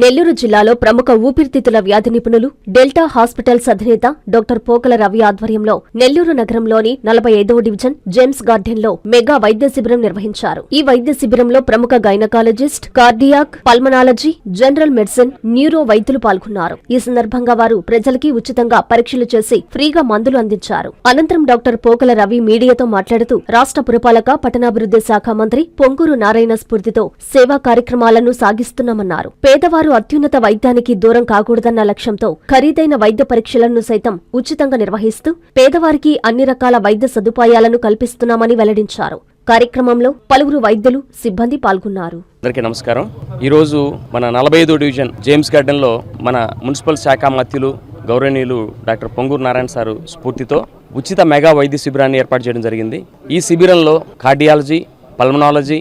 నెల్లూరు జిల్లాలో ప్రముఖ ఊపిరితిత్తుల వ్యాధి నిపుణులు డెల్టా హాస్పిటల్స్ అధినేత డాక్టర్ పోకల రవి ఆధ్వర్యంలో నెల్లూరు నగరంలోని 45వ డివిజన్ జేమ్స్ గార్డెన్లో మెగా వైద్య శిబిరం నిర్వహించారు. ఈ వైద్య శిబిరంలో ప్రముఖ gynaecologist, cardiac, pulmonology, general medicine, neuro వైద్యులు పాల్గొన్నారు. ఈ సందర్భంగా వారు ప్రజలకి ఉచితంగా పరీక్షలు చేసి ఫ్రీగా మందులు అందించారు. అనంతరం డాక్టర్ పోకల రవి మీడియాతో మాట్లాడుతూ రాష్ట్ర పురపాలక పట్టణాభివృద్ధి శాఖ మంత్రి పొంగూరు నారాయణ స్ఫూర్తితో సేవా కార్యక్రమాలను సాగిస్తున్నామన్నారు. పేదవారు అత్యున్నత వైద్యానికి దూరం కాకూడదన్న లక్ష్యంతో ఖరీదైన వైద్య పరీక్షలను సైతం ఉచితంగా నిర్వహిస్తూ పేదవారికి అన్ని రకాల వైద్య సదుపాయాలను కల్పిస్తున్నామని వెల్లడించారు. కార్యక్రమంలో పలువురు వైద్యులు, సిబ్బంది పాల్గొన్నారు. అందరికీ నమస్కారం. ఈరోజు మన 45వ డివిజన్ జేమ్స్ గార్డెన్ లో మన మున్సిపల్ శాఖ మంత్రులు గౌరవనీయులు డాక్టర్ పొంగూరు నారాయణ సారు స్ఫూర్తితో ఉచిత మెగా వైద్య శిబిరాన్ని ఏర్పాటు చేయడం జరిగింది. ఈ శిబిరంలో cardiology, pulmonology,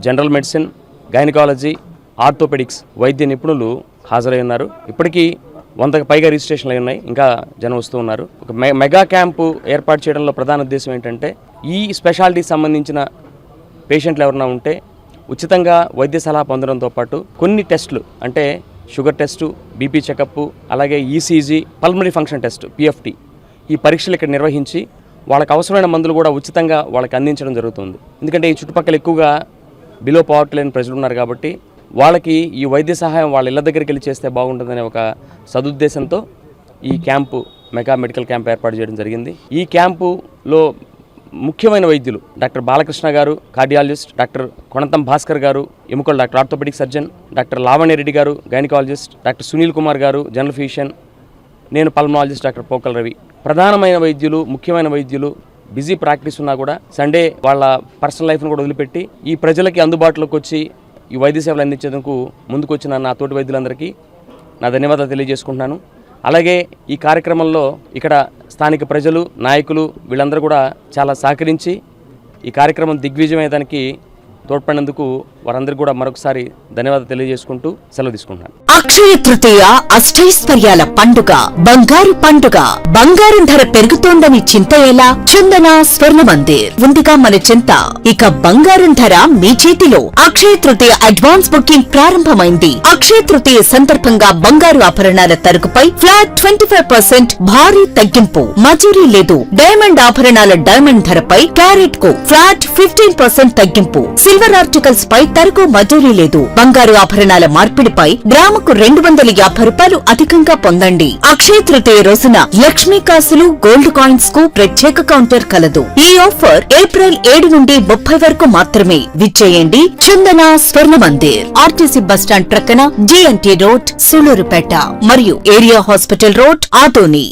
general medicine, gynaecology, orthopaedics వైద్య నిపుణులు హాజరై ఉన్నారు. ఇప్పటికీ 100కి పైగా రిజిస్ట్రేషన్లు అయి ఉన్నాయి. ఇంకా జనం వస్తూ ఉన్నారు. ఒక మెగా క్యాంపు ఏర్పాటు చేయడంలో ప్రధాన ఉద్దేశం ఏంటంటే ఈ స్పెషాలిటీకి సంబంధించిన పేషెంట్లు ఎవరైనా ఉంటే ఉచితంగా వైద్య సలహా పొందడంతో పాటు కొన్ని టెస్టులు అంటే షుగర్ టెస్టు, బీపీ చెకప్, అలాగే ECG, pulmonary function test PFT ఈ పరీక్షలు ఇక్కడ నిర్వహించి వాళ్ళకి అవసరమైన మందులు కూడా ఉచితంగా వాళ్ళకి అందించడం జరుగుతుంది. ఎందుకంటే ఈ చుట్టుపక్కల ఎక్కువగా బిలో పవర్టీ లైన్ ప్రజలు ఉన్నారు కాబట్టి వాళ్ళకి ఈ వైద్య సహాయం వాళ్ళ ఇళ్ల దగ్గరికి వెళ్ళి చేస్తే బాగుంటుందనే ఒక సదుద్దేశంతో ఈ క్యాంపు మెగా మెడికల్ క్యాంప్ ఏర్పాటు చేయడం జరిగింది. ఈ క్యాంపులో ముఖ్యమైన వైద్యులు డాక్టర్ బాలకృష్ణ గారు కార్డియాలజిస్ట్, డాక్టర్ కొణతం భాస్కర్ గారు ఎముకల doctor orthopaedic surgeon, doctor Lavanya Reddy గారు గైనకాలజిస్ట్, డాక్టర్ సునీల్ కుమార్ గారు జనరల్ ఫిజిషియన్, నేను పల్మనాలజిస్ట్ డాక్టర్ పోకల రవి. ప్రధానమైన వైద్యులు, ముఖ్యమైన వైద్యులు బిజీ ప్రాక్టీస్ ఉన్నా కూడా సండే వాళ్ళ పర్సనల్ లైఫ్ను కూడా వదిలిపెట్టి ఈ ప్రజలకి అందుబాటులోకి వచ్చి ఈ వైద్య సేవలు అందించేందుకు ముందుకొచ్చిన నా తోటి వైద్యులందరికీ నా ధన్యవాదాలు తెలియజేసుకుంటున్నాను. అలాగే ఈ కార్యక్రమంలో ఇక్కడ స్థానిక ప్రజలు, నాయకులు వీళ్ళందరూ కూడా చాలా సహకరించి ఈ కార్యక్రమం దిగ్విజయమయ్యేదానికి తోడ్పడినందుకు వారందరికీ కూడా మరొకసారి ధన్యవాదాలు తెలియజేసుకుంటూ సెలవు తీసుకుంటున్నాను. అక్షయ తృతీయ అష్టైశ్వర్యాల పండుగ, బంగారు పండుగ. బంగారం ధర పెరుగుతోందని చింత ఎలా? చందన స్వర్ణ మందిర్ ఉందిగా మన చింత. ఇక బంగారం ధర మీ చేతిలో. అక్షయ తృతీయ అడ్వాన్స్ బుకింగ్ ప్రారంభమైంది. అక్షయ తృతీయ సందర్భంగా బంగారు ఆభరణాల తరుగుపై ఫ్లాట్ 25% భారీ తగ్గింపు. మజూరీ లేదు. డైమండ్ ఆభరణాల డైమండ్ ధరపై క్యారెట్ కు ఫ్లాట్ 15% తగ్గింపు. సిల్వర్ ఆర్టికల్స్ పై తరుగు మజూరీ లేదు. బంగారు ఆభరణాల మార్పిడిపై గ్రాముకు 250 రూపాయలు అధికంగా పొందండి. అక్షయ తృతీయ రోజున లక్ష్మీ కాసులు, గోల్డ్ కాయిన్స్ కు ప్రత్యేక కౌంటర్ కలదు. ఈ ఆఫర్ ఏప్రిల్ 7 నుండి 30 వరకు మాత్రమే. విచ్చేయండి చందన స్వర్ణ మందిర్, ఆర్టీసీ బస్టాండ్ ప్రక్కన, జీఎన్టీ రోడ్, సూలూరుపేట మరియు ఏరియా హాస్పిటల్ రోడ్, ఆదోని.